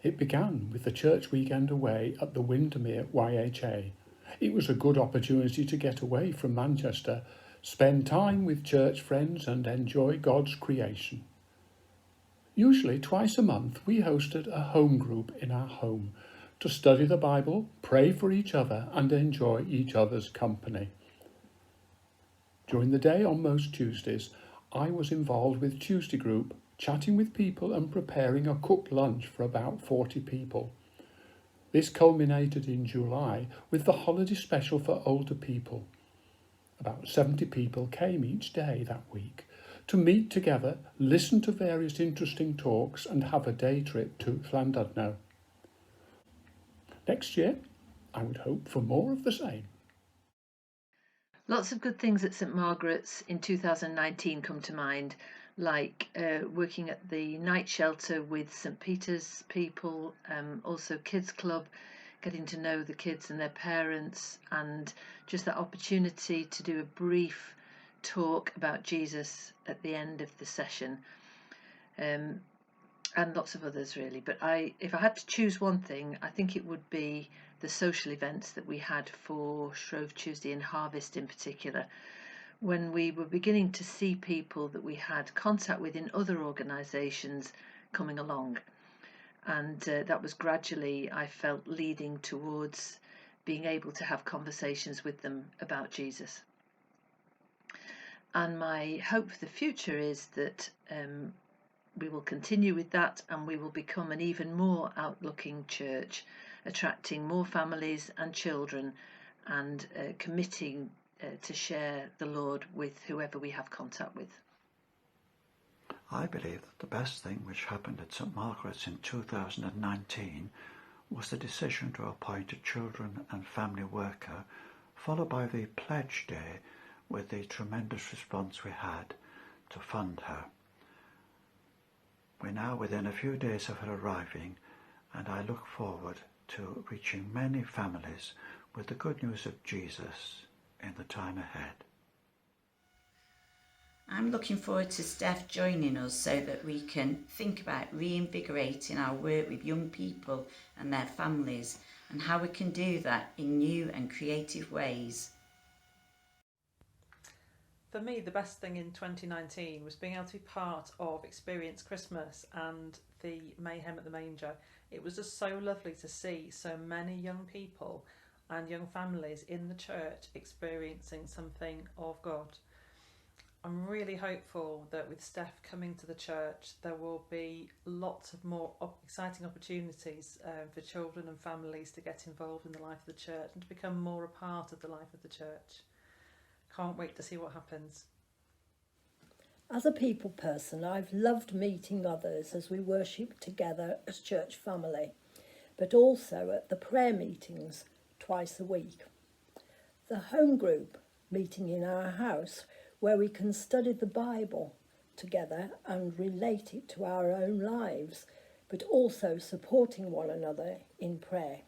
It began with the church weekend away at the Windermere YHA. It was a good opportunity to get away from Manchester, spend time with church friends and enjoy God's creation. Usually twice a month we hosted a home group in our home to study the Bible, pray for each other and enjoy each other's company. During the day on most Tuesdays, I was involved with Tuesday group, chatting with people and preparing a cooked lunch for about 40 people. This culminated in July with the holiday special for older people. About 70 people came each day that week to meet together, listen to various interesting talks and have a day trip to Llandudno. Next year, I would hope for more of the same. Lots of good things at St Margaret's in 2019 come to mind, like working at the night shelter with St Peter's people, also Kids Club, getting to know the kids and their parents, and just that opportunity to do a brief talk about Jesus at the end of the session, and lots of others really. But if I had to choose one thing, I think it would be the social events that we had for Shrove Tuesday and Harvest in particular, when we were beginning to see people that we had contact with in other organisations coming along. And that was gradually, I felt, leading towards being able to have conversations with them about Jesus. And my hope for the future is that we will continue with that and we will become an even more outlooking church, attracting more families and children and committing to share the Lord with whoever we have contact with. I believe that the best thing which happened at St Margaret's in 2019 was the decision to appoint a children and family worker, followed by the pledge day with the tremendous response we had to fund her. We're now within a few days of her arriving, and I look forward to reaching many families with the good news of Jesus in the time ahead. I'm looking forward to Steph joining us so that we can think about reinvigorating our work with young people and their families, and how we can do that in new and creative ways. For me, the best thing in 2019 was being able to be part of Experience Christmas and the Mayhem at the Manger. It was just so lovely to see so many young people and young families in the church experiencing something of God. I'm really hopeful that with Steph coming to the church, there will be lots of more exciting opportunities for children and families to get involved in the life of the church and to become more a part of the life of the church. Can't wait to see what happens. As a people person, I've loved meeting others as we worship together as church family, but also at the prayer meetings twice a week. The home group meeting in our house, where we can study the Bible together and relate it to our own lives, but also supporting one another in prayer.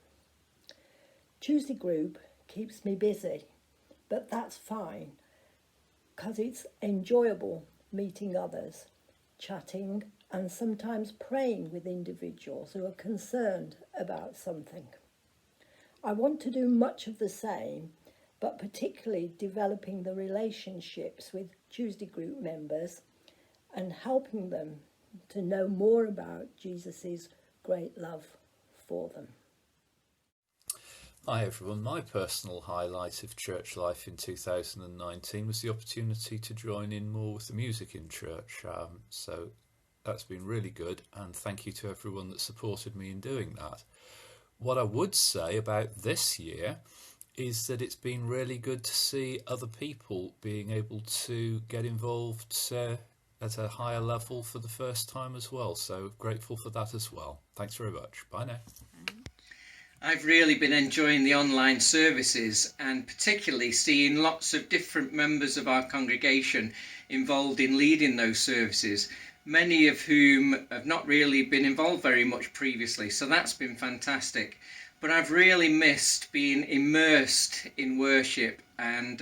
Tuesday group keeps me busy, but that's fine, because it's enjoyable meeting others, chatting and sometimes praying with individuals who are concerned about something. I want to do much of the same, but particularly developing the relationships with Tuesday group members and helping them to know more about Jesus' great love for them. Hi everyone, my personal highlight of church life in 2019 was the opportunity to join in more with the music in church, so that's been really good, and thank you to everyone that supported me in doing that. What I would say about this year is that it's been really good to see other people being able to get involved at a higher level for the first time as well, so grateful for that as well. Thanks very much. Bye now. I've really been enjoying the online services and particularly seeing lots of different members of our congregation involved in leading those services, many of whom have not really been involved very much previously, so that's been fantastic. But I've really missed being immersed in worship and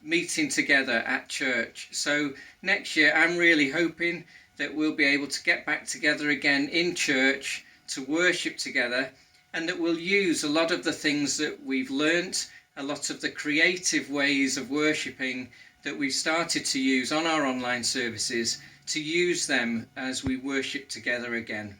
meeting together at church. So next year I'm really hoping that we'll be able to get back together again in church to worship together, and that we'll use a lot of the things that we've learnt, a lot of the creative ways of worshipping that we've started to use on our online services, to use them as we worship together again.